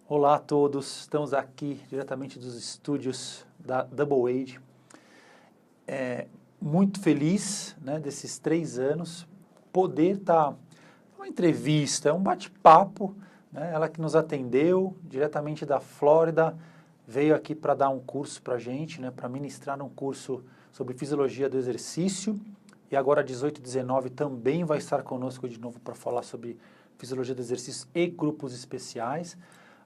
Olá a todos, estamos aqui diretamente dos estúdios da Double Age. Muito feliz, né, desses 3 anos, poder estar uma entrevista, um bate-papo, né, ela que nos atendeu diretamente da Flórida, veio aqui para dar um curso para a gente, né, para ministrar um curso sobre fisiologia do exercício, e agora 18 e 19 também vai estar conosco de novo para falar sobre fisiologia do exercício e grupos especiais.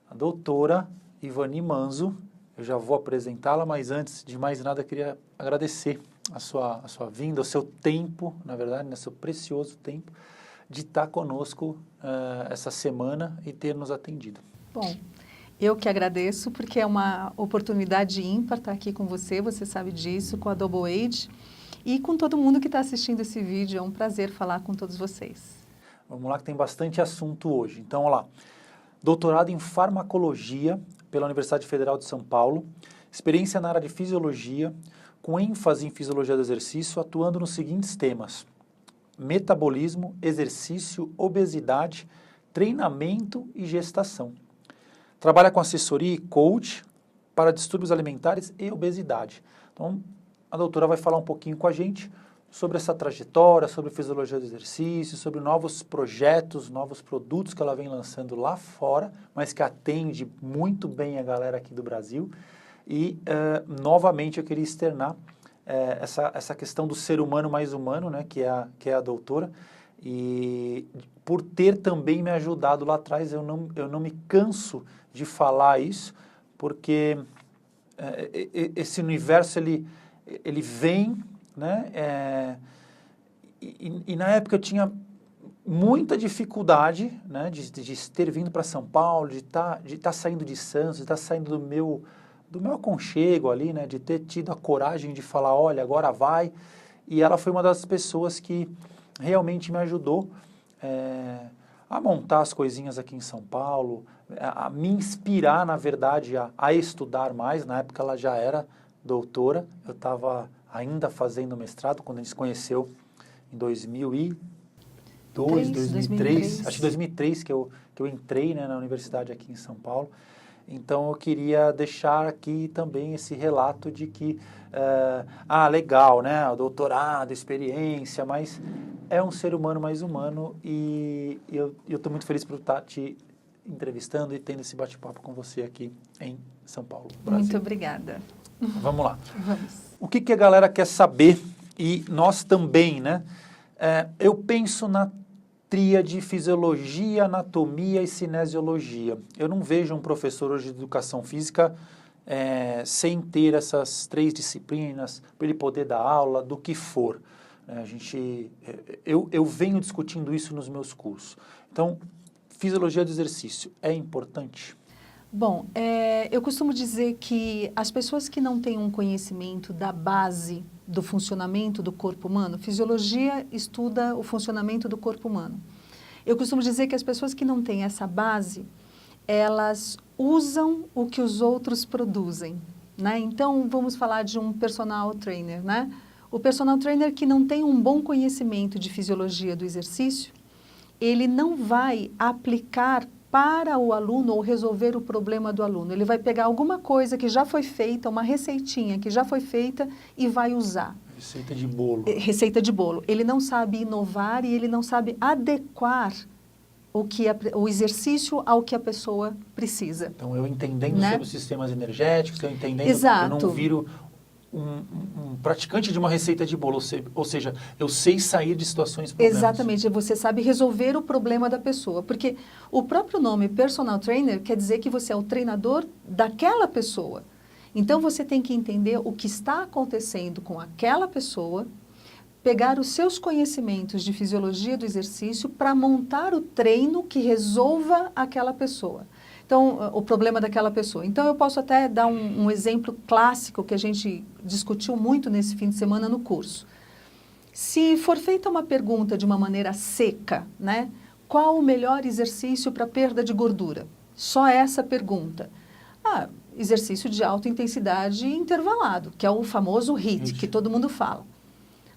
A doutora Ivani Manzo, eu já vou apresentá-la, mas antes de mais nada, eu queria agradecer a sua vinda, o seu tempo, na verdade, né, seu precioso tempo, de estar conosco essa semana e ter nos atendido. Bom, eu que agradeço, porque é uma oportunidade ímpar estar aqui com você sabe disso, com a Double Age e com todo mundo que está assistindo esse vídeo. É um prazer falar com todos vocês. Vamos lá que tem bastante assunto hoje. Então, olha lá. Doutorado em Farmacologia pela Universidade Federal de São Paulo, experiência na área de Fisiologia, com ênfase em Fisiologia do Exercício, atuando nos seguintes temas: metabolismo, exercício, obesidade, treinamento e gestação. Trabalha com assessoria e coach para distúrbios alimentares e obesidade. Então, a doutora vai falar um pouquinho com a gente sobre essa trajetória, sobre fisiologia do exercício, sobre novos projetos, novos produtos que ela vem lançando lá fora, mas que atende muito bem a galera aqui do Brasil. E, novamente, eu queria externar essa questão do ser humano mais humano, né, que é a doutora, e por ter também me ajudado lá atrás, eu não me canso de falar isso, porque esse universo, ele vem, né, e na época eu tinha muita dificuldade, né, de ter vindo para São Paulo, de estar saindo de Santos, de estar saindo do meu aconchego ali, né, de ter tido a coragem de falar, olha, agora vai. E ela foi uma das pessoas que realmente me ajudou a montar as coisinhas aqui em São Paulo, a me inspirar, na verdade, a estudar mais. Na época ela já era doutora, eu estava ainda fazendo mestrado, quando a gente se conheceu em 2002, 2003, acho que 2003 que eu entrei, né, na universidade aqui em São Paulo. Então eu queria deixar aqui também esse relato de que, legal, né, o doutorado, experiência, mas é um ser humano mais humano e eu estou muito feliz por estar te entrevistando e tendo esse bate-papo com você aqui em São Paulo, Brasil. Muito obrigada. Vamos lá. Vamos. O que a galera quer saber, e nós também, né? Eu penso na tríade fisiologia, anatomia e cinesiologia. Eu não vejo um professor hoje de educação física sem ter essas 3 disciplinas, para ele poder dar aula do que for. Eu venho discutindo isso nos meus cursos. Então, fisiologia do exercício é importante? Bom, eu costumo dizer que as pessoas que não têm um conhecimento da base do funcionamento do corpo humano, fisiologia estuda o funcionamento do corpo humano. Eu costumo dizer que as pessoas que não têm essa base, elas usam o que os outros produzem, né? Então, vamos falar de um personal trainer, né? O personal trainer que não tem um bom conhecimento de fisiologia do exercício, ele não vai aplicar para o aluno ou resolver o problema do aluno. Ele vai pegar alguma coisa que já foi feita, uma receitinha que já foi feita e vai usar. Receita de bolo. Receita de bolo. Ele não sabe inovar e ele não sabe adequar o exercício ao que a pessoa precisa. Então, eu entendendo, né, sobre os sistemas energéticos, eu entendendo, exato, eu não viro um praticante de uma receita de bolo, ou seja, eu sei sair de situações problemas. Exatamente, você sabe resolver o problema da pessoa, porque o próprio nome personal trainer quer dizer que você é o treinador daquela pessoa. Então você tem que entender o que está acontecendo com aquela pessoa, pegar os seus conhecimentos de fisiologia do exercício para montar o treino que resolva aquela pessoa. Então, o problema daquela pessoa. Então, eu posso até dar um exemplo clássico que a gente discutiu muito nesse fim de semana no curso. Se for feita uma pergunta de uma maneira seca, né? Qual o melhor exercício para perda de gordura? Só essa pergunta. Exercício de alta intensidade intervalado, que é o famoso HIIT, que todo mundo fala.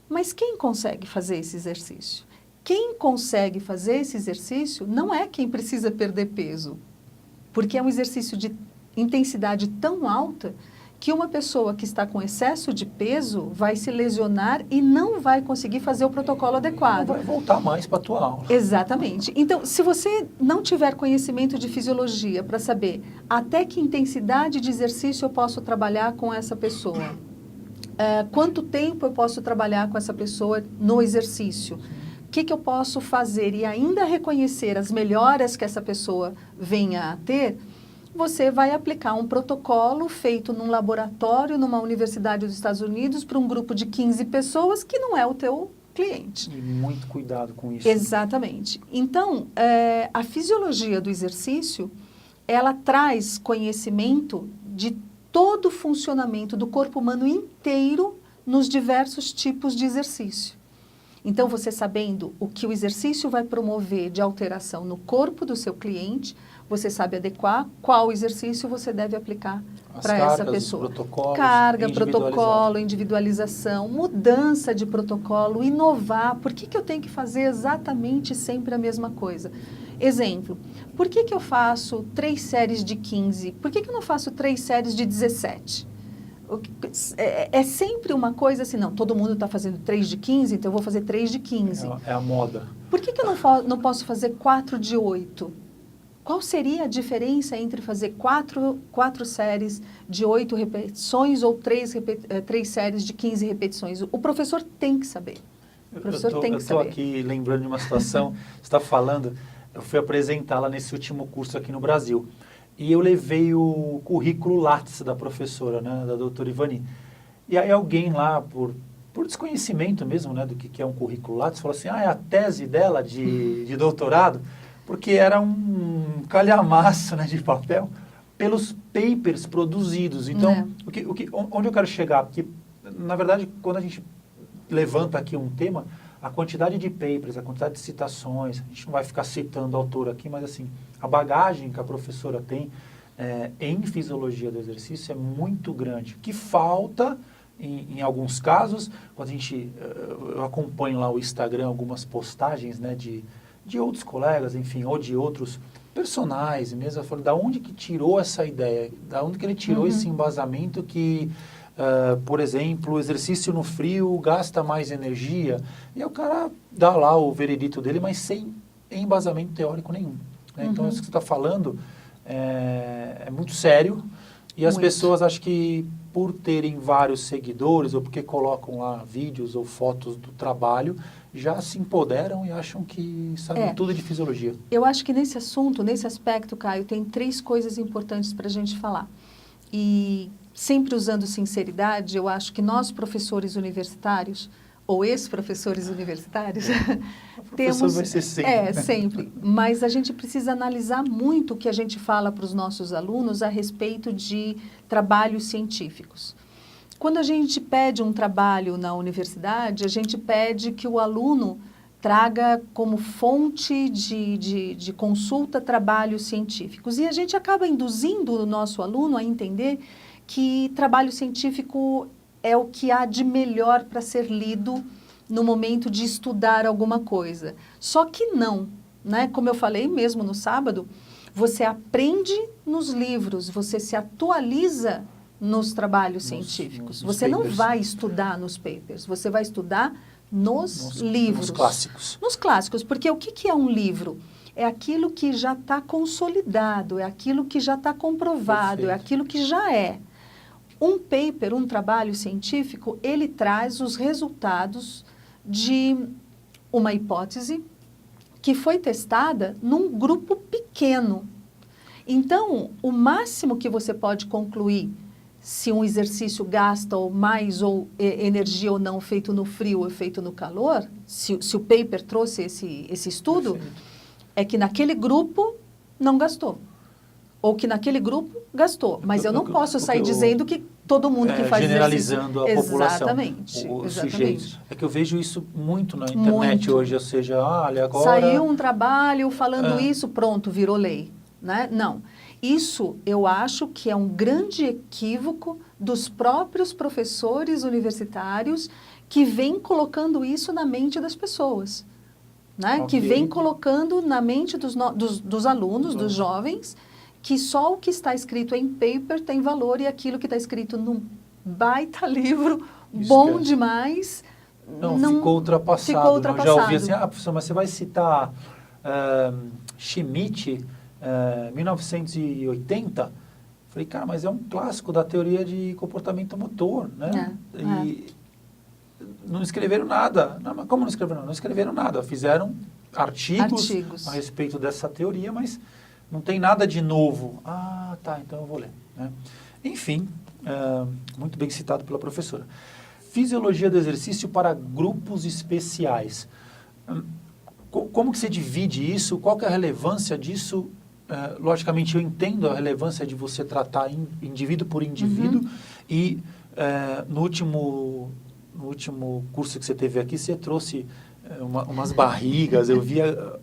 Mas quem consegue fazer esse exercício? Quem consegue fazer esse exercício não é quem precisa perder peso. porque é um exercício de intensidade tão alta que uma pessoa que está com excesso de peso vai se lesionar e não vai conseguir fazer o protocolo adequado. Não vai voltar mais para a tua aula. Exatamente. Então, se você não tiver conhecimento de fisiologia para saber até que intensidade de exercício eu posso trabalhar com essa pessoa, quanto tempo eu posso trabalhar com essa pessoa no exercício, o que eu posso fazer e ainda reconhecer as melhoras que essa pessoa venha a ter, você vai aplicar um protocolo feito num laboratório, numa universidade dos Estados Unidos, para um grupo de 15 pessoas que não é o teu cliente. E muito cuidado com isso. Exatamente. Então, a fisiologia do exercício, ela traz conhecimento de todo o funcionamento do corpo humano inteiro nos diversos tipos de exercício. Então, você sabendo o que o exercício vai promover de alteração no corpo do seu cliente, você sabe adequar qual exercício você deve aplicar para essa pessoa. Carga, protocolo, individualização, mudança de protocolo, inovar. Por que eu tenho que fazer exatamente sempre a mesma coisa? Exemplo, por que eu faço 3 séries de 15? Por que eu não faço 3 séries de 17? É sempre uma coisa assim, não, todo mundo está fazendo 3 de 15, então eu vou fazer 3 de 15. É a moda. Por que eu não posso fazer 4 de 8? Qual seria a diferença entre fazer 4 séries de 8 repetições ou 3 séries de 15 repetições? O professor tem que saber. O professor tem que saber. Eu estou aqui lembrando de uma situação, você está falando, eu fui apresentá-la nesse último curso aqui no Brasil. E eu levei o currículo Lattes da professora, né, da doutora Ivani. E aí alguém lá, por desconhecimento mesmo, né, do que é um currículo Lattes, falou assim, é a tese dela de doutorado, porque era um calhamaço, né, de papel pelos papers produzidos. Então, onde eu quero chegar? Porque, na verdade, quando a gente levanta aqui um tema, a quantidade de papers, a quantidade de citações, a gente não vai ficar citando o autor aqui, mas assim, a bagagem que a professora tem em fisiologia do exercício é muito grande. O que falta, em alguns casos, quando eu acompanho lá o Instagram, algumas postagens, né, de outros colegas, enfim, ou de outros personagens mesmo, eu falo, da onde que tirou essa ideia? Da onde que ele tirou esse embasamento que... por exemplo, o exercício no frio gasta mais energia, e aí o cara dá lá o veredito dele, mas sem embasamento teórico nenhum. Né? Então, isso que você está falando é muito sério, e as pessoas, acho que por terem vários seguidores, ou porque colocam lá vídeos ou fotos do trabalho, já se empoderam e acham que sabem tudo de fisiologia. Eu acho que nesse assunto, nesse aspecto, Caio, tem 3 coisas importantes para a gente falar. E... sempre usando sinceridade, eu acho que nós, professores universitários, ou ex-professores universitários, temos... vai ser sempre. Sempre. Mas a gente precisa analisar muito o que a gente fala para os nossos alunos a respeito de trabalhos científicos. Quando a gente pede um trabalho na universidade, a gente pede que o aluno traga como fonte de consulta trabalhos científicos. E a gente acaba induzindo o nosso aluno a entender que trabalho científico é o que há de melhor para ser lido no momento de estudar alguma coisa. Só que não, né? Como eu falei mesmo no sábado, você aprende nos livros, você se atualiza nos trabalhos científicos. Você não vai estudar nos papers, você vai estudar nos livros. Nos clássicos. Nos clássicos, porque o que é um livro? É aquilo que já está consolidado, é aquilo que já está comprovado, é aquilo que já é. Um paper, um trabalho científico, ele traz os resultados de uma hipótese que foi testada num grupo pequeno. Então, o máximo que você pode concluir se um exercício gasta ou mais ou energia ou não feito no frio ou feito no calor, se o paper trouxe esse estudo, é que naquele grupo não gastou. Ou que naquele grupo gastou. Mas eu não posso sair dizendo que todo mundo que faz generalizando exercício... a população. Exatamente. Os sujeitos. É que eu vejo isso muito na internet hoje, ou seja, olha, agora... Saiu um trabalho falando isso, pronto, virou lei. Né? Não. Isso eu acho que é um grande equívoco dos próprios professores universitários que vêm colocando isso na mente das pessoas. Né? Que vem colocando na mente dos alunos, dos jovens, que só o que está escrito em paper tem valor e aquilo que está escrito num baita livro, bom demais, não ficou ultrapassado. Ficou ultrapassado. Eu já ouvi assim, professor, mas você vai citar Schmidt, 1980? Falei, cara, mas é um clássico da teoria de comportamento motor, né? Não escreveram nada. Não, mas como não escreveram nada? Não escreveram nada. Fizeram artigos a respeito dessa teoria, mas não tem nada de novo. Ah, tá, então eu vou ler. Né? Enfim, muito bem citado pela professora. Fisiologia do exercício para grupos especiais. Como que você divide isso? Qual que é a relevância disso? Logicamente, eu entendo a relevância de você tratar indivíduo por indivíduo. E no último curso que você teve aqui, você trouxe umas barrigas. Eu via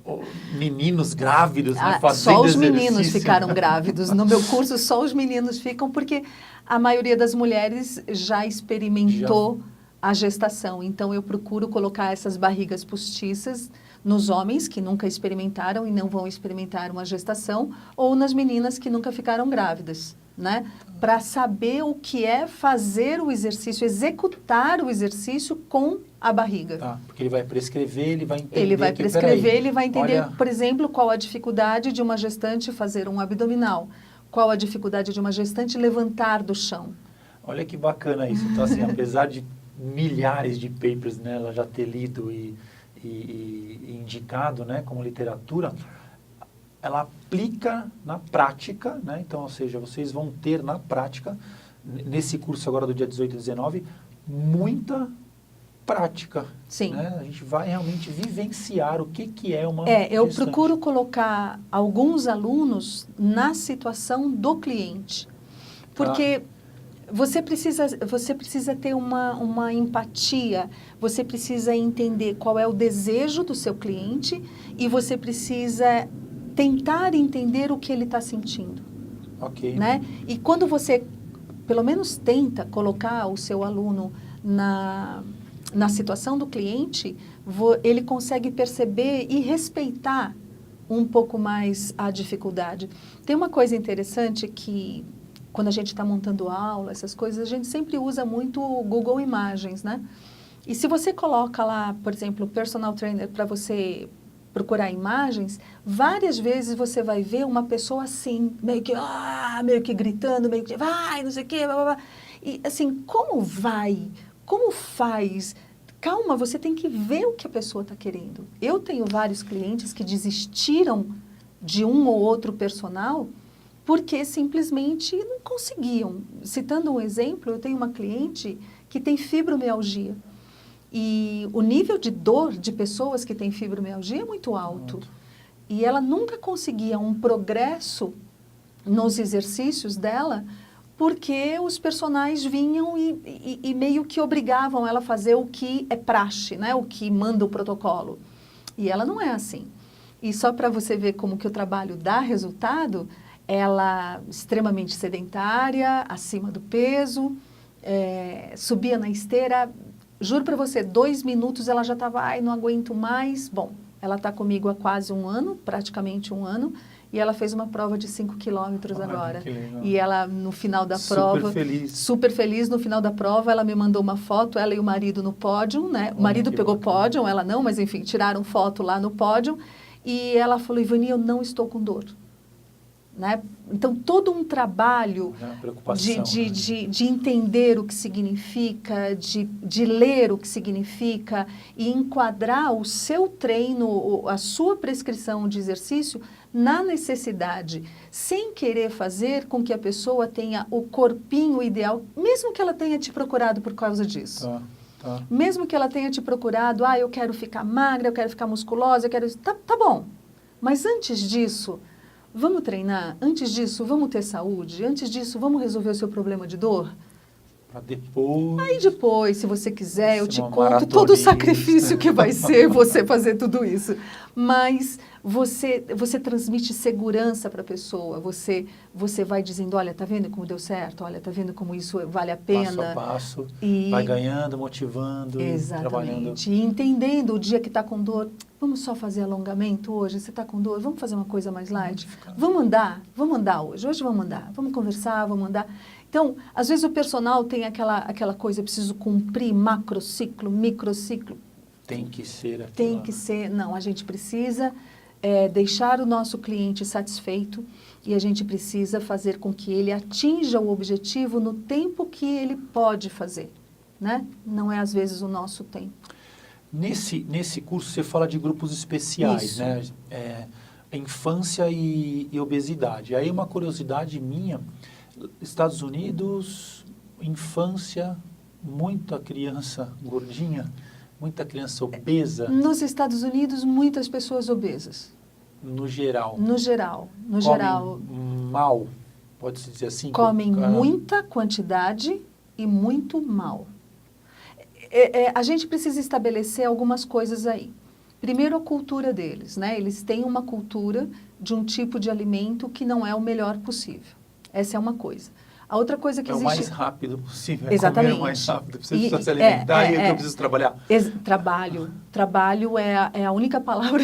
meninos grávidos fazendo só os exercício. Meninos ficaram grávidos. No meu curso, só os meninos ficam, porque a maioria das mulheres já experimentou a gestação. Então, eu procuro colocar essas barrigas postiças nos homens que nunca experimentaram e não vão experimentar uma gestação, ou nas meninas que nunca ficaram grávidas, né? Para saber o que é fazer o exercício, executar o exercício com a barriga. Tá, porque ele vai prescrever, ele vai entender. Ele vai prescrever, ele vai entender, olha... por exemplo, qual a dificuldade de uma gestante fazer um abdominal, qual a dificuldade de uma gestante levantar do chão. Olha que bacana isso. Então, assim, apesar de milhares de papers, né, ela já ter lido e indicado, né, como literatura, ela aplica na prática, né? Então, ou seja, vocês vão ter na prática, nesse curso agora do dia 18 e 19, muita prática. Sim. Né? A gente vai realmente vivenciar o que é uma eu gestante. procuro colocar alguns alunos na situação do cliente, porque você precisa ter uma empatia, você precisa entender qual é o desejo do seu cliente e você precisa tentar entender o que ele está sentindo. Ok. Né? E quando você, pelo menos, tenta colocar o seu aluno na situação do cliente, ele consegue perceber e respeitar um pouco mais a dificuldade. Tem uma coisa interessante que, quando a gente está montando aula, essas coisas, a gente sempre usa muito o Google Imagens, né? E se você coloca lá, por exemplo, personal trainer para você procurar imagens, várias vezes você vai ver uma pessoa assim, meio que gritando, meio que vai, não sei o quê, blá, blá, blá. E assim, como vai? Como faz? Calma, você tem que ver o que a pessoa está querendo. Eu tenho vários clientes que desistiram de um ou outro personal porque simplesmente não conseguiam. Citando um exemplo, eu tenho uma cliente que tem fibromialgia. E o nível de dor de pessoas que têm fibromialgia é muito alto. E ela nunca conseguia um progresso nos exercícios dela porque os personagens vinham e meio que obrigavam ela a fazer o que é praxe, né? O que manda o protocolo. E ela não é assim. E só para você ver como que o trabalho dá resultado, ela extremamente sedentária, acima do peso, subia na esteira, juro para você, 2 minutos ela já estava, não aguento mais. Bom, ela está comigo há quase 1 ano, praticamente 1 ano, e ela fez uma prova de 5 quilômetros agora. E ela, no final da prova, super feliz, no final da prova, ela me mandou uma foto, ela e o marido no pódio, né? O marido pegou pódio, ela não, mas enfim, tiraram foto lá no pódio, e ela falou, Ivani, eu não estou com dor. Né? Então, todo um trabalho de entender o que significa, de ler o que significa e enquadrar o seu treino, a sua prescrição de exercício na necessidade, sem querer fazer com que a pessoa tenha o corpinho ideal, mesmo que ela tenha te procurado por causa disso. Tá. Mesmo que ela tenha te procurado, eu quero ficar magra, eu quero ficar musculosa, eu quero... Tá bom, mas antes disso... Vamos treinar? Antes disso, vamos ter saúde? Antes disso, vamos resolver o seu problema de dor? Para depois... Aí depois, se você quiser, eu te conto todo o sacrifício que vai ser você fazer tudo isso. Mas você transmite segurança para a pessoa. Você vai dizendo, olha, tá vendo como deu certo? Olha, tá vendo como isso vale a pena? Passo a passo, vai ganhando, motivando, exatamente. trabalhando. E entendendo o dia que está com dor, Vamos só fazer alongamento hoje? Você está com dor? Vamos fazer uma coisa mais light? Vamos andar? Vamos andar hoje. Hoje vamos andar. Vamos conversar, vamos andar. Então, às vezes o personal tem aquela coisa, eu preciso cumprir macrociclo, microciclo. Tem que ser aquilo. Tem que ser. Não, a gente precisa deixar o nosso cliente satisfeito e a gente precisa fazer com que ele atinja o objetivo no tempo que ele pode fazer, né? Não é, às vezes, o nosso tempo. Nesse curso você fala de grupos especiais, Isso. né? Infância e obesidade. Aí uma curiosidade minha, Estados Unidos, infância, muita criança gordinha, muita criança obesa. Nos Estados Unidos, muitas pessoas obesas. No geral. No geral. No Comem geral. mal, pode-se dizer assim? Comem muita quantidade e muito mal. A gente precisa estabelecer algumas coisas aí. Primeiro, a cultura deles, né? Eles têm uma cultura de um tipo de alimento que não é o melhor possível. Essa é uma coisa. A outra coisa que é existe... o mais rápido possível. Exatamente. Comer o mais rápido. Você precisa se alimentar e eu preciso trabalhar. Trabalho. Trabalho é a única palavra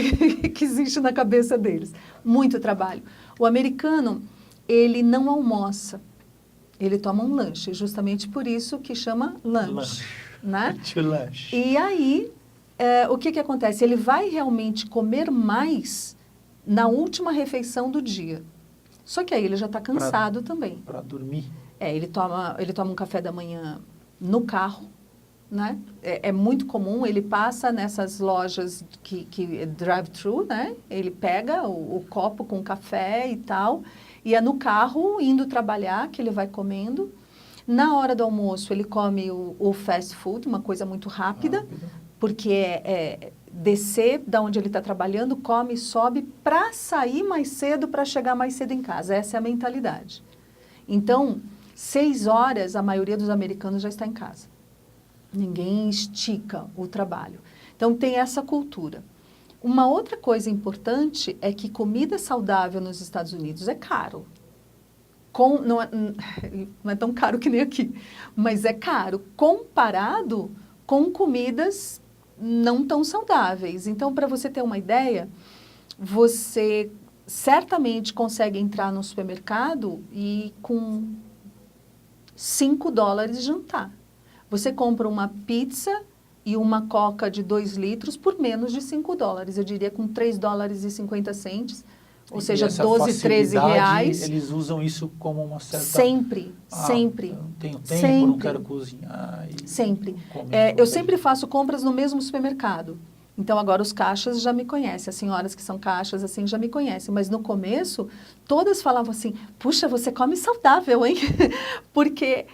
que existe na cabeça deles. Muito trabalho. O americano, ele não almoça. Ele toma um lanche. Justamente por isso que chama lanche. Né? Lanche. E aí, o que acontece? Ele vai realmente comer mais na última refeição do dia. Só que aí ele já está cansado também. Para dormir. Ele toma um café da manhã no carro, né? É muito comum, ele passa nessas lojas que drive-thru, né? Ele pega o copo com café e tal, e é no carro, indo trabalhar, que ele vai comendo. Na hora do almoço, ele come o fast food, uma coisa muito rápida, porque descer da onde ele está trabalhando, come, sobe, para sair mais cedo, para chegar mais cedo em casa. Essa é a mentalidade. Então, 6 horas, a maioria dos americanos já está em casa. Ninguém estica o trabalho. Então, tem essa cultura. Uma outra coisa importante é que comida saudável nos Estados Unidos é caro. Não é tão caro que nem aqui, mas é caro comparado com comidas não tão saudáveis. Então, para você ter uma ideia, você certamente consegue entrar no supermercado e com $5 jantar. Você compra uma pizza e uma coca de 2 litros por menos de $5. Eu diria com $3,50, ou seja, 12, 13 reais. Eles usam isso como uma certa... Sempre. Não tenho tempo, não quero cozinhar. Sempre. Eu sempre faço compras no mesmo supermercado. Então, agora os caixas já me conhecem. As senhoras que são caixas, assim, já me conhecem. Mas no começo, todas falavam assim, puxa, você come saudável, hein? Porque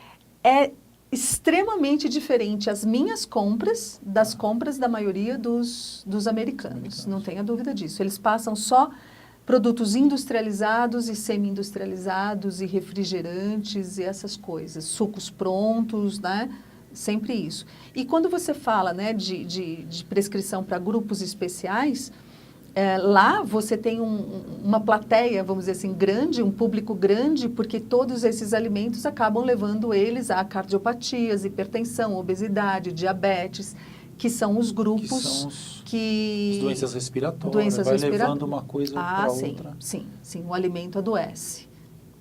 é extremamente diferente as minhas compras das compras da maioria dos americanos. Não tenha dúvida disso. Eles passam só produtos industrializados e semi-industrializados e refrigerantes e essas coisas. Sucos prontos, né? Sempre isso. E quando você fala, né, de prescrição para grupos especiais, lá você tem uma plateia, vamos dizer assim, grande, um público grande, porque todos esses alimentos acabam levando eles a cardiopatias, hipertensão, obesidade, diabetes, que são os grupos as doenças respiratórias, levando uma coisa para outra. Sim, o alimento adoece.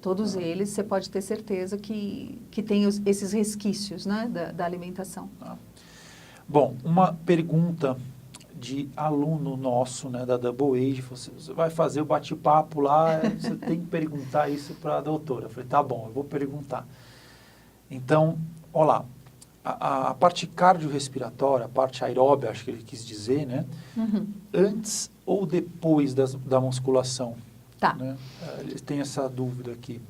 Todos eles, você pode ter certeza que tem esses resquícios, né, da alimentação. Bom, uma pergunta de aluno nosso, né, da Double Age, você vai fazer o bate-papo lá, você tem que perguntar isso para a doutora. Eu falei, tá bom, eu vou perguntar. Então, olha lá, a parte cardiorrespiratória, a parte aeróbica, acho que ele quis dizer, né, antes ou depois da musculação? Tá. Né? Tem essa dúvida aqui.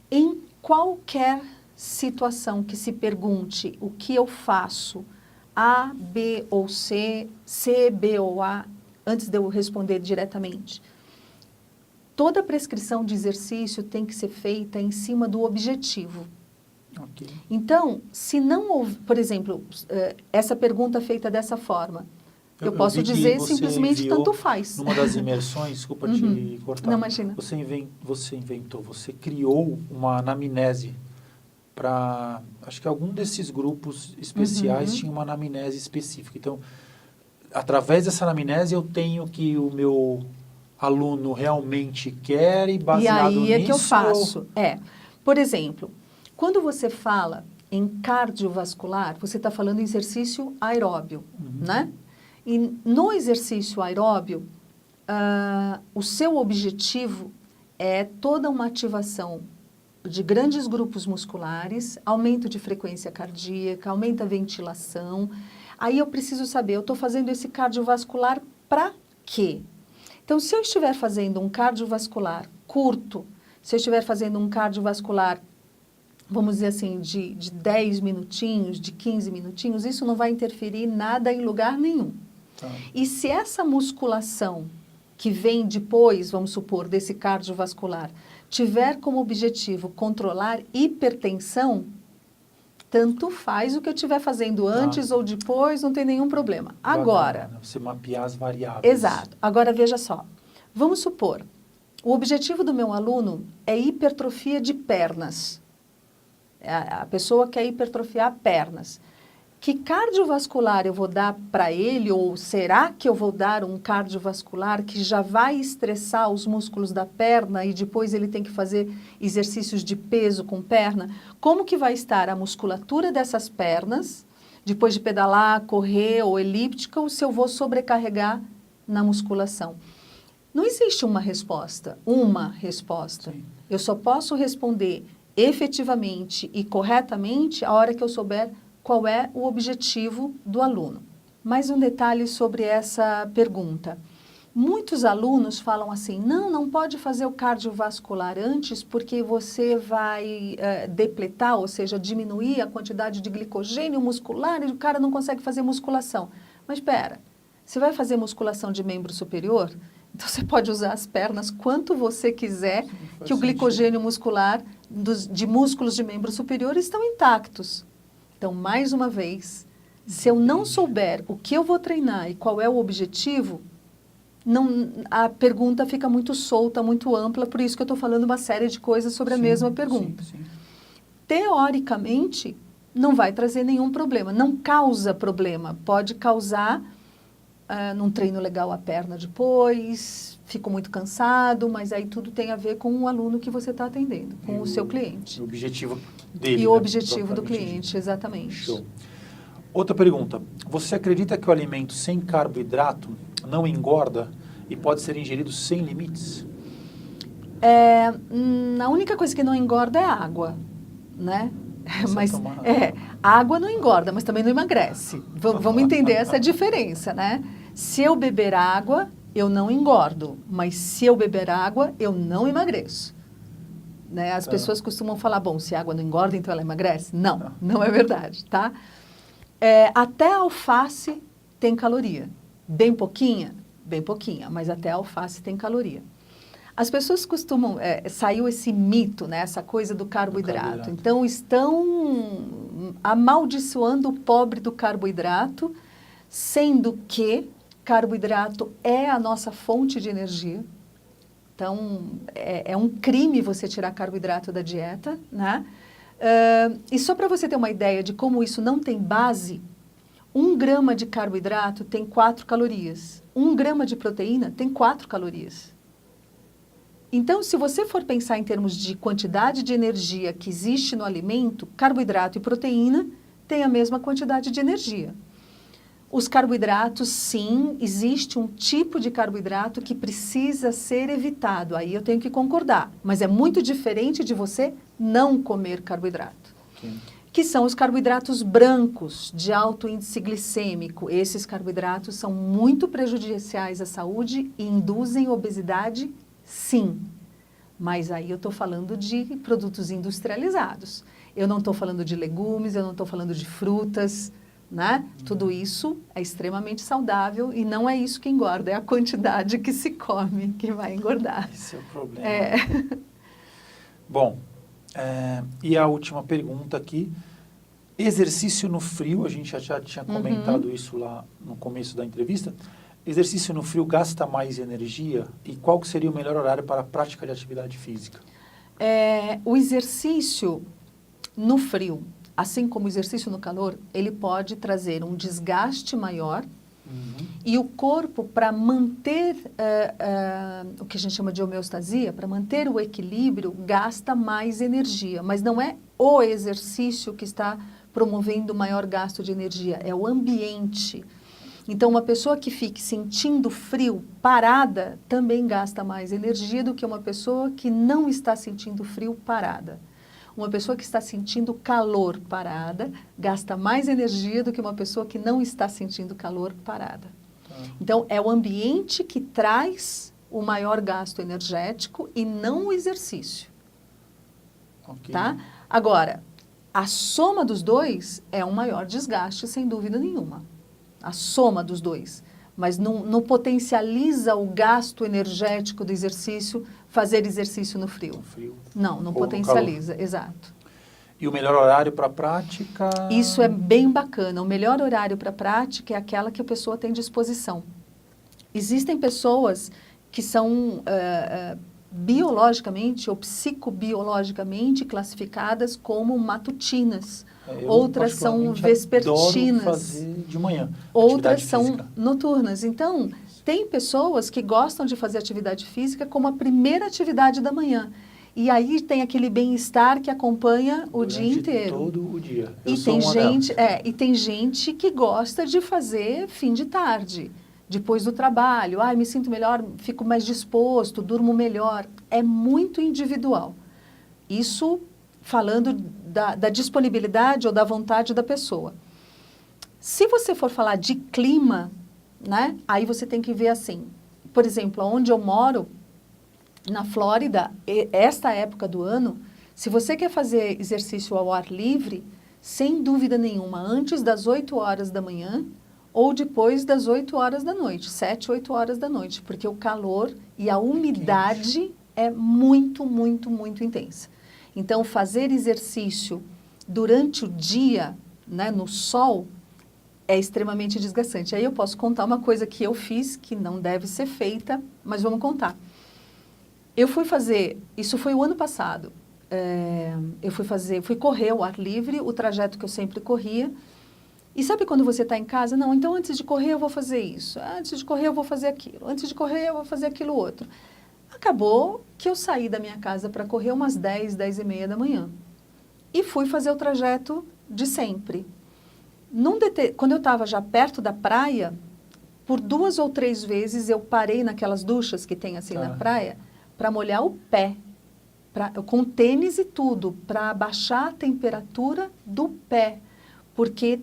Em qualquer situação que se pergunte o que eu faço, A, B ou C, C, B ou A, antes de eu responder diretamente, toda prescrição de exercício tem que ser feita em cima do objetivo. Okay. Então, se não houver, por exemplo, essa pergunta feita dessa forma, eu posso dizer simplesmente tanto faz. Numa das imersões, desculpa te cortar. Não, imagina. Você criou uma anamnese para, acho que algum desses grupos especiais tinha uma anamnese específica. Então, através dessa anamnese eu tenho que o meu aluno realmente quer e baseado nisso... E aí é que eu faço. Por exemplo, quando você fala em cardiovascular, você está falando em exercício aeróbio, né? E no exercício aeróbio, o seu objetivo é toda uma ativação de grandes grupos musculares, aumento de frequência cardíaca, aumenta a ventilação. Aí eu preciso saber, eu estou fazendo esse cardiovascular para quê? Então, se eu estiver fazendo um cardiovascular curto, se eu estiver fazendo um cardiovascular, vamos dizer assim, de 10 minutinhos, de 15 minutinhos, isso não vai interferir nada em lugar nenhum. Tá. E se essa musculação que vem depois, vamos supor, desse cardiovascular, tiver como objetivo controlar hipertensão, tanto faz o que eu estiver fazendo antes ou depois, não tem nenhum problema. Agora... Você mapear as variáveis. Exato. Agora, veja só. Vamos supor, o objetivo do meu aluno é hipertrofia de pernas. A pessoa quer hipertrofiar pernas. Que cardiovascular eu vou dar para ele, ou será que eu vou dar um cardiovascular que já vai estressar os músculos da perna e depois ele tem que fazer exercícios de peso com perna? Como que vai estar a musculatura dessas pernas, depois de pedalar, correr ou elíptica, ou se eu vou sobrecarregar na musculação? Não existe uma resposta. Sim. Eu só posso responder efetivamente e corretamente a hora que eu souber qual é o objetivo do aluno. Mais um detalhe sobre essa pergunta. Muitos alunos falam assim, não pode fazer o cardiovascular antes porque você vai depletar, ou seja, diminuir a quantidade de glicogênio muscular e o cara não consegue fazer musculação. Mas espera, você vai fazer musculação de membro superior? Então você pode usar as pernas quanto você quiser, que o glicogênio muscular de músculos de membro superior estão intactos. Então, mais uma vez, se eu não souber o que eu vou treinar e qual é o objetivo, a pergunta fica muito solta, muito ampla, por isso que eu estou falando uma série de coisas sobre a mesma pergunta. Sim. Teoricamente, não vai trazer nenhum problema, não causa problema. Pode causar, num treino legal, a perna depois, fico muito cansado, mas aí tudo tem a ver com o aluno que você está atendendo, com o seu cliente. O objetivo dele. E o objetivo do cliente, exatamente. Show. Outra pergunta. Você acredita que o alimento sem carboidrato não engorda e pode ser ingerido sem limites? A única coisa que não engorda é a água, né? Mas a água não engorda, mas também não emagrece. Vamos entender essa diferença, né? Se eu beber água, eu não engordo, mas se eu beber água, eu não emagreço. Né? As pessoas costumam falar, bom, se a água não engorda, então ela emagrece? Não é verdade, tá? Até a alface tem caloria. Bem pouquinha, mas até a alface tem caloria. As pessoas costumam... saiu esse mito, né? Essa coisa do carboidrato. Então, estão amaldiçoando o pobre do carboidrato, sendo que carboidrato é a nossa fonte de energia. Então, é um crime você tirar carboidrato da dieta, né? E só para você ter uma ideia de como isso não tem base, 1 grama de carboidrato tem 4 calorias. 1 grama de proteína tem 4 calorias. Então, se você for pensar em termos de quantidade de energia que existe no alimento, carboidrato e proteína têm a mesma quantidade de energia. Os carboidratos, sim, existe um tipo de carboidrato que precisa ser evitado. Aí eu tenho que concordar. Mas é muito diferente de você não comer carboidrato. Sim. Que são os carboidratos brancos, de alto índice glicêmico. Esses carboidratos são muito prejudiciais à saúde e induzem obesidade, sim. Mas aí eu estou falando de produtos industrializados. Eu não estou falando de legumes, eu não estou falando de frutas, né? Tudo isso é extremamente saudável e não é isso que engorda, é a quantidade que se come que vai engordar. Esse é o problema. Bom, e a última pergunta aqui. Exercício no frio, a gente já tinha comentado isso lá no começo da entrevista. Exercício no frio gasta mais energia? E qual que seria o melhor horário para a prática de atividade física? O exercício no frio, assim como o exercício no calor, ele pode trazer um desgaste maior E o corpo, para manter o que a gente chama de homeostasia, para manter o equilíbrio, gasta mais energia. Mas não é o exercício que está promovendo maior gasto de energia, é o ambiente. Então, uma pessoa que fique sentindo frio parada também gasta mais energia do que uma pessoa que não está sentindo frio parada. Uma pessoa que está sentindo calor parada gasta mais energia do que uma pessoa que não está sentindo calor parada. Então, é o ambiente que traz o maior gasto energético e não o exercício. Tá? Agora, a soma dos dois é um maior desgaste, sem dúvida nenhuma. A soma dos dois. Mas não potencializa o gasto energético do exercício, fazer exercício no frio. Não potencializa, exato. E o melhor horário para a prática? Isso é bem bacana. O melhor horário para a prática é aquela que a pessoa tem disposição. Existem pessoas que são biologicamente ou psicobiologicamente classificadas como matutinas. Outras são vespertinas. Adoro fazer de manhã. Outras são noturnas. Então, tem pessoas que gostam de fazer atividade física como a primeira atividade da manhã. E aí tem aquele bem-estar que acompanha o dia inteiro. Todo o dia. E tem gente que gosta de fazer fim de tarde, depois do trabalho. Me sinto melhor, fico mais disposto, durmo melhor. É muito individual. Isso falando da disponibilidade ou da vontade da pessoa. Se você for falar de clima, né, aí você tem que ver assim. Por exemplo, onde eu moro, na Flórida, esta época do ano, se você quer fazer exercício ao ar livre, sem dúvida nenhuma, antes das 8 horas da manhã ou depois das 8 horas da noite, 7, 8 horas da noite, porque o calor e a umidade é muito, muito, muito intensa. Então, fazer exercício durante o dia, né, no sol, é extremamente desgastante. Aí eu posso contar uma coisa que eu fiz, que não deve ser feita, mas vamos contar. Eu fui fazer, isso foi o ano passado, fui correr ao ar livre, o trajeto que eu sempre corria. E sabe quando você está em casa? Não, então antes de correr eu vou fazer isso, antes de correr eu vou fazer aquilo, antes de correr eu vou fazer aquilo outro. Acabou que eu saí da minha casa para correr umas 10, 10 e meia da manhã. E fui fazer o trajeto de sempre. Quando eu estava já perto da praia, por 2 ou 3 vezes eu parei naquelas duchas que tem assim na praia, para molhar o pé, com tênis e tudo, para baixar a temperatura do pé, porque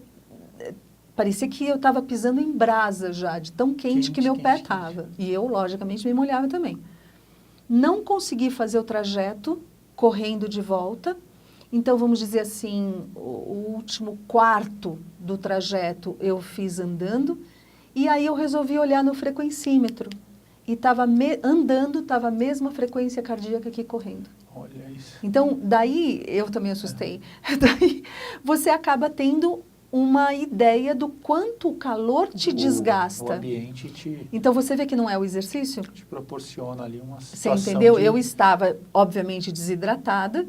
parecia que eu estava pisando em brasa já, de tão quente que meu pé estava. E eu, logicamente, me molhava também. Não consegui fazer o trajeto correndo de volta, então vamos dizer assim, o último quarto do trajeto eu fiz andando, e aí eu resolvi olhar no frequencímetro. E estava andando, estava a mesma frequência cardíaca que correndo. Olha isso. Então, daí, eu também assustei. Daí, você acaba tendo uma ideia do quanto o calor te desgasta. O ambiente te... Então, você vê que não é o exercício? Te proporciona ali uma situação. Você entendeu? Eu estava, obviamente, desidratada,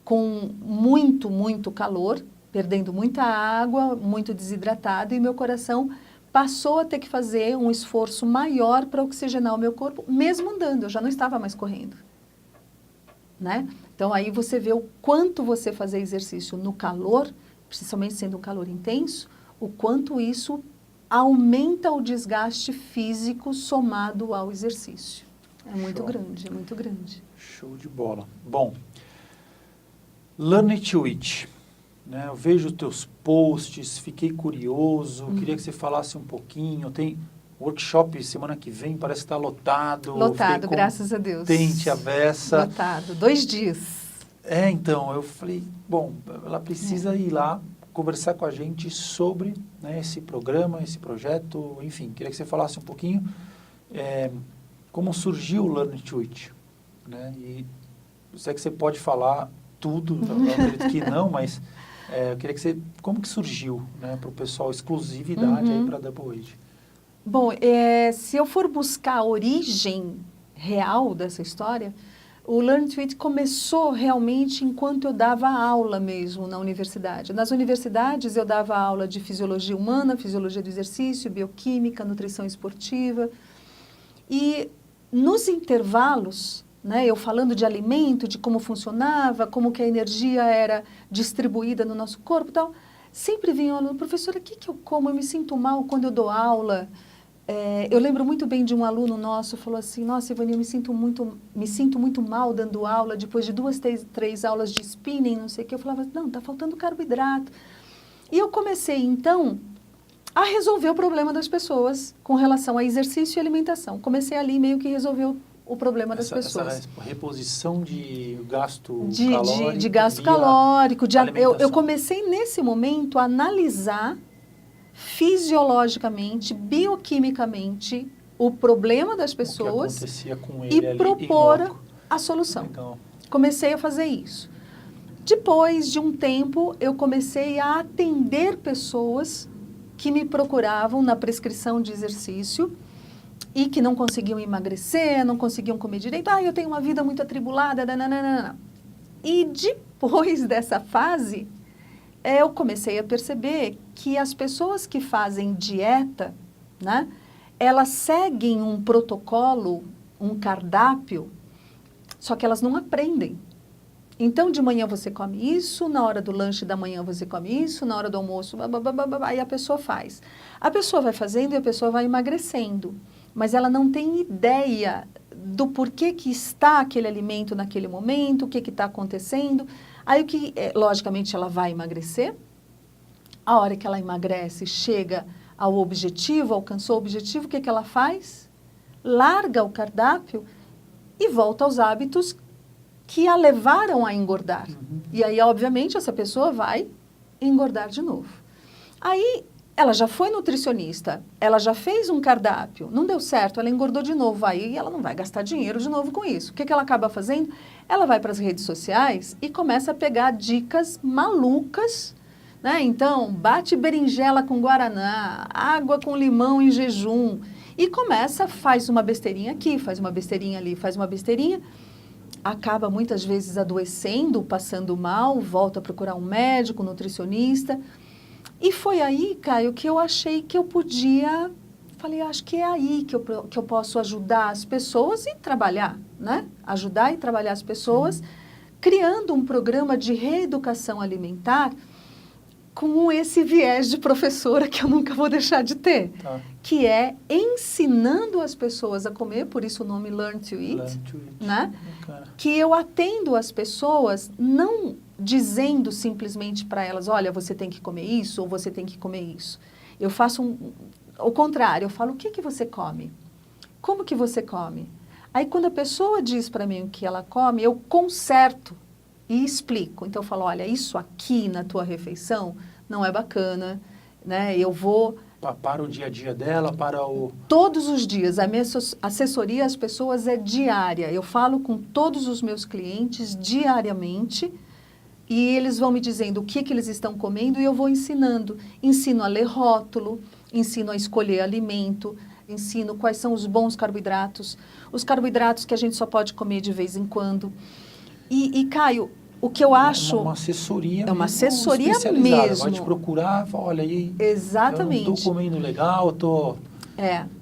com muito, muito calor, perdendo muita água, muito desidratada, e meu coração passou a ter que fazer um esforço maior para oxigenar o meu corpo, mesmo andando, eu já não estava mais correndo. Né? Então, aí você vê o quanto você fazer exercício no calor, principalmente sendo um calor intenso, o quanto isso aumenta o desgaste físico somado ao exercício. É muito grande, é muito grande. Show de bola. Bom, Learn It to Eat. Né? Eu vejo os teus posts, fiquei curioso, queria que você falasse um pouquinho. Tem workshop semana que vem, parece que está lotado. Lotado, graças a Deus. Contente, a beça. Lotado, 2 dias. Então, eu falei, bom, ela precisa ir lá conversar com a gente sobre, né, esse programa, esse projeto, enfim. Queria que você falasse um pouquinho como surgiu o Learn It to Eat. Né? E eu sei que você pode falar tudo, eu acredito que não, mas... eu queria que você... Como que surgiu, né, para o pessoal, exclusividade aí para a Double Age? Bom, se eu for buscar a origem real dessa história, O Learn to Eat começou realmente enquanto eu dava aula mesmo na universidade. Nas universidades eu dava aula de fisiologia humana, fisiologia do exercício, bioquímica, nutrição esportiva. E nos intervalos, né, eu falando de alimento, de como funcionava, como que a energia era distribuída no nosso corpo e tal, sempre vinha um aluno, professora, o que eu como? Eu me sinto mal quando eu dou aula. Eu lembro muito bem de um aluno nosso, falou assim, nossa, Ivani, eu me sinto muito mal dando aula, depois de 2, 3 aulas de spinning, não sei o que. Eu falava, não, tá faltando carboidrato. E eu comecei, então, a resolver o problema das pessoas com relação a exercício e alimentação. Comecei ali meio que resolver o problema das pessoas. Essa reposição de gasto calórico. De gasto calórico. Eu comecei nesse momento a analisar fisiologicamente, bioquimicamente, o problema das pessoas o que acontecia com ele e propor a solução. Legal. Comecei a fazer isso. Depois de um tempo, eu comecei a atender pessoas que me procuravam na prescrição de exercício e que não conseguiam emagrecer, não conseguiam comer direito. Eu tenho uma vida muito atribulada, nananana. E depois dessa fase, eu comecei a perceber que as pessoas que fazem dieta, né, elas seguem um protocolo, um cardápio, só que elas não aprendem. Então, de manhã você come isso, na hora do lanche da manhã você come isso, na hora do almoço, aí a pessoa faz. A pessoa vai fazendo e a pessoa vai emagrecendo, mas ela não tem ideia do porquê que está aquele alimento naquele momento, o que está acontecendo. Aí, logicamente, ela vai emagrecer. A hora que ela emagrece, chega ao objetivo, alcançou o objetivo, o que ela faz? Larga o cardápio e volta aos hábitos que a levaram a engordar. E aí, obviamente, essa pessoa vai engordar de novo. Aí, ela já foi nutricionista, ela já fez um cardápio, não deu certo, ela engordou de novo, aí ela não vai gastar dinheiro de novo com isso. O que ela acaba fazendo? Ela vai para as redes sociais e começa a pegar dicas malucas, né? Então, bate berinjela com guaraná, água com limão em jejum, e faz uma besteirinha aqui, faz uma besteirinha ali, faz uma besteirinha, acaba muitas vezes adoecendo, passando mal, volta a procurar um médico, um nutricionista. E foi aí, Caio, que eu achei que eu podia, falei, acho que é aí que eu posso ajudar as pessoas e trabalhar, né? Ajudar e trabalhar as pessoas, criando um programa de reeducação alimentar com esse viés de professora que eu nunca vou deixar de ter, que é ensinando as pessoas a comer, por isso o nome Learn to Eat, né? Que eu atendo as pessoas não dizendo simplesmente para elas, olha, você tem que comer isso ou você tem que comer isso. Eu faço o contrário, eu falo, o que você come? Como que você come? Aí quando a pessoa diz para mim o que ela come, eu conserto e explico. Então eu falo, olha, isso aqui na tua refeição não é bacana, né? Eu vou... Para o dia a dia dela, para o... Todos os dias. A minha assessoria às pessoas é diária. Eu falo com todos os meus clientes diariamente e eles vão me dizendo o que eles estão comendo e eu vou ensinando. Ensino a ler rótulo, ensino a escolher alimento, ensino quais são os bons carboidratos, os carboidratos que a gente só pode comer de vez em quando. E Caio, o que eu acho... Uma assessoria mesmo. É uma assessoria mesmo. Vai te procurar, olha aí... Exatamente. Eu não estou comendo legal, eu estou...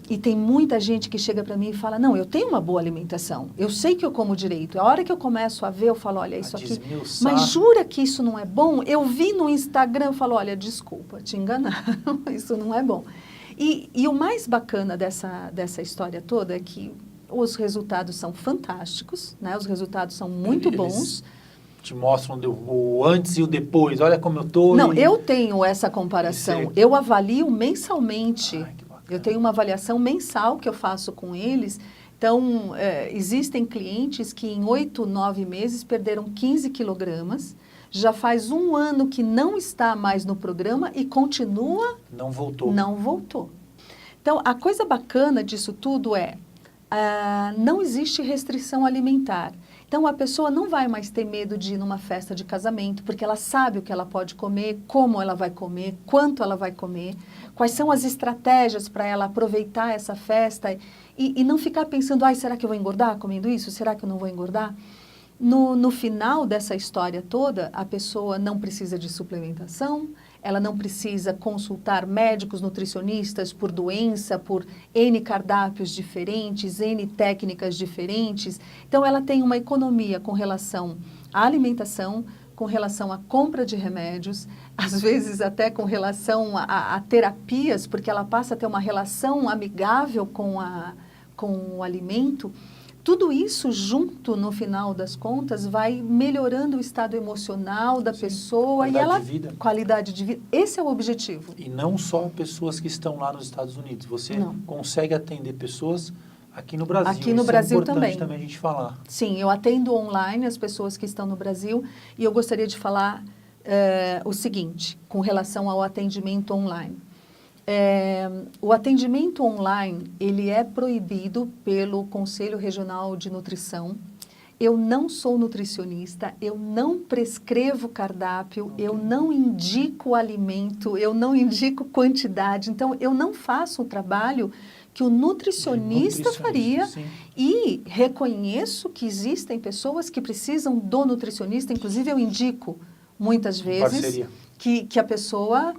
E tem muita gente que chega para mim e fala, não, eu tenho uma boa alimentação, eu sei que eu como direito. A hora que eu começo a ver, eu falo, olha, isso aqui... Mas jura que isso não é bom? Eu vi no Instagram, eu falo, olha, desculpa, te enganaram, isso não é bom. E o mais bacana dessa história toda é que os resultados são fantásticos, né? Os resultados são muito bons. Te mostram o antes e o depois, olha como eu estou. Não, eu tenho essa comparação, eu avalio mensalmente. Eu tenho uma avaliação mensal que eu faço com eles. Então, existem clientes que em 8, 9 meses perderam 15 quilogramas. Já faz 1 ano que não está mais no programa e continua... Não voltou. Não voltou. Então, a coisa bacana disso tudo não existe restrição alimentar. Então, a pessoa não vai mais ter medo de ir numa festa de casamento, porque ela sabe o que ela pode comer, como ela vai comer, quanto ela vai comer, quais são as estratégias para ela aproveitar essa festa E não ficar pensando, ai, será que eu vou engordar comendo isso? Será que eu não vou engordar? No final dessa história toda, a pessoa não precisa de suplementação, ela não precisa consultar médicos, nutricionistas por doença, por N cardápios diferentes, N técnicas diferentes. Então, ela tem uma economia com relação à alimentação, com relação à compra de remédios, às vezes até com relação a terapias, porque ela passa a ter uma relação amigável com o alimento. Tudo isso junto, no final das contas, vai melhorando o estado emocional da pessoa e ela... Qualidade de vida. Esse é o objetivo. E não só pessoas que estão lá nos Estados Unidos. Você consegue atender pessoas aqui no Brasil. Aqui no Brasil também. É importante também a gente falar. Sim, eu atendo online as pessoas que estão no Brasil e eu gostaria de falar o seguinte, com relação ao atendimento online. O atendimento online, ele é proibido pelo Conselho Regional de Nutrição. Eu não sou nutricionista, eu não prescrevo cardápio, eu não indico alimento, eu não indico quantidade. Então, eu não faço o trabalho que o nutricionista faria e reconheço que existem pessoas que precisam do nutricionista. Inclusive, eu indico muitas vezes que a pessoa...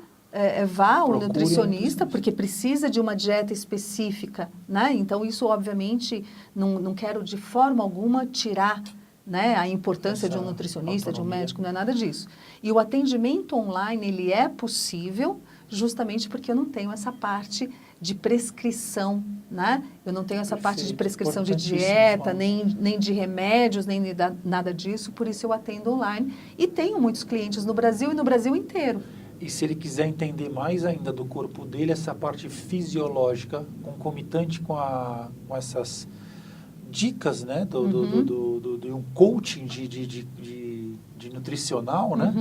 vá ao nutricionista, porque precisa de uma dieta específica, né? Então, isso, obviamente, não quero de forma alguma tirar, né, a importância de um nutricionista, de um médico, não é nada disso. E o atendimento online, ele é possível justamente porque eu não tenho essa parte de prescrição, né? Eu não tenho essa parte de prescrição de dieta, nem de remédios, nem nada disso, por isso eu atendo online. E tenho muitos clientes no Brasil e no Brasil inteiro. E se ele quiser entender mais ainda do corpo dele, essa parte fisiológica, concomitante com essas dicas, né, de um coaching de nutricional, né,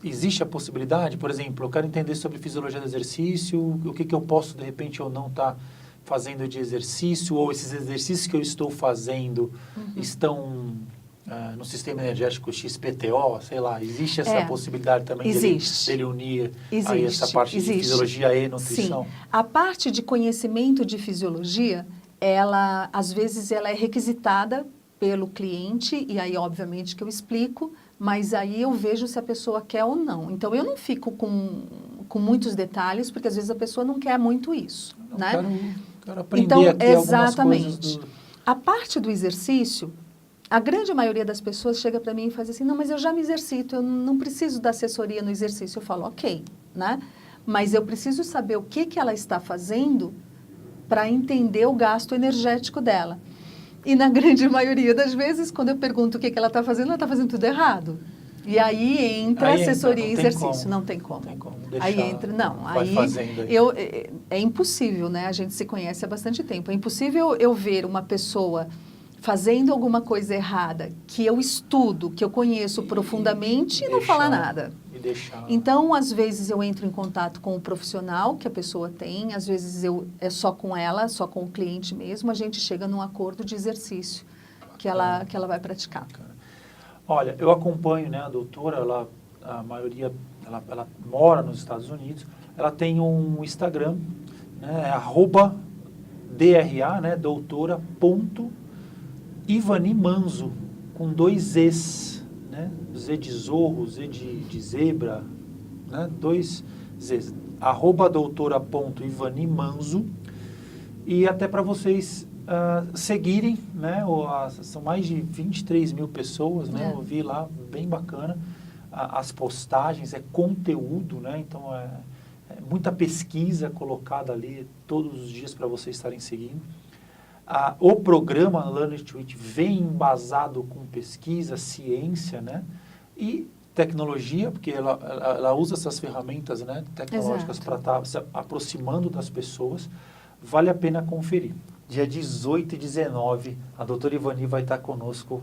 existe a possibilidade, por exemplo, eu quero entender sobre fisiologia do exercício, o que eu posso, de repente, ou não estar fazendo de exercício, ou esses exercícios que eu estou fazendo estão... no sistema energético XPTO, sei lá, existe essa possibilidade também dele unir aí essa parte de fisiologia e nutrição? Sim. A parte de conhecimento de fisiologia, ela, às vezes, ela é requisitada pelo cliente, e aí, obviamente, que eu explico, mas aí eu vejo se a pessoa quer ou não. Então, eu não fico com muitos detalhes, porque às vezes a pessoa não quer muito isso, né? Quero aprender aqui algumas coisas A parte do exercício, a grande maioria das pessoas chega para mim e faz assim, não, mas eu já me exercito, eu não preciso da assessoria no exercício. Eu falo, ok, né? Mas eu preciso saber o que ela está fazendo para entender o gasto energético dela. E na grande maioria das vezes, quando eu pergunto o que ela está fazendo, ela está fazendo tudo errado. E aí entra assessoria e exercício. Não tem como. Aí entra, é impossível, né? A gente se conhece há bastante tempo. É impossível eu ver uma pessoa fazendo alguma coisa errada, que eu estudo, que eu conheço profundamente e não falar nada. Então, às vezes eu entro em contato com o profissional que a pessoa tem, às vezes é só com ela, só com o cliente mesmo, a gente chega num acordo de exercício que ela vai praticar. Olha, eu acompanho, né, a doutora, a maioria, ela mora nos Estados Unidos, ela tem um Instagram, né, @DRA, né, doutora.ivani_manzo, com 2 Es, né, Z de zorro, Z de zebra, né, 2 Zs, @doutora.ivani_manzo, e até para vocês seguirem, né, são mais de 23 mil pessoas, né, eu vi lá, bem bacana, as postagens, é conteúdo, né, então é muita pesquisa colocada ali todos os dias para vocês estarem seguindo. O programa Learn to Eat vem embasado com pesquisa, ciência, né, e tecnologia, porque ela usa essas ferramentas, né, tecnológicas para estar se aproximando das pessoas. Vale a pena conferir. Dia 18 e 19, a doutora Ivani vai estar conosco,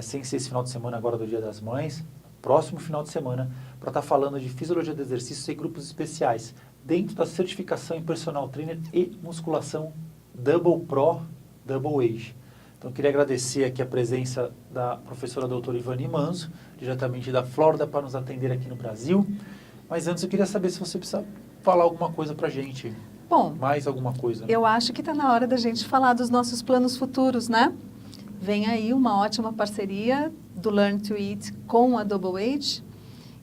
sem ser esse final de semana agora do Dia das Mães, próximo final de semana, para estar falando de fisiologia do exercício e grupos especiais, dentro da certificação em personal trainer e musculação Double Pro, Double Age. Então, eu queria agradecer aqui a presença da professora doutora Ivani Manzo, diretamente da Flórida, para nos atender aqui no Brasil. Mas antes eu queria saber se você precisa falar alguma coisa para a gente. Bom, Mais alguma coisa? Né? eu acho que está na hora da gente falar dos nossos planos futuros, né? Vem aí uma ótima parceria do Learn to Eat com a Double H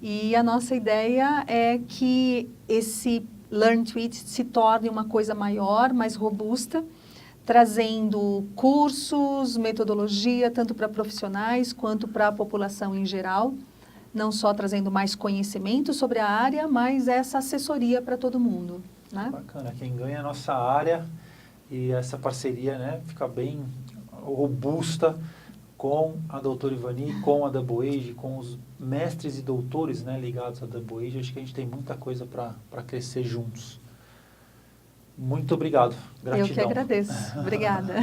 e a nossa ideia é que esse Learn to Eat se torne uma coisa maior, mais robusta, trazendo cursos, metodologia, tanto para profissionais quanto para a população em geral, não só trazendo mais conhecimento sobre a área, mas essa assessoria para todo mundo. Né? Bacana, quem ganha é a nossa área e essa parceria, né, fica bem robusta com a doutora Ivani, com a Double Age, com os mestres e doutores, né, ligados à Double Age. Acho que a gente tem muita coisa para crescer juntos. Muito obrigado. Gratidão. Eu que agradeço. Obrigada.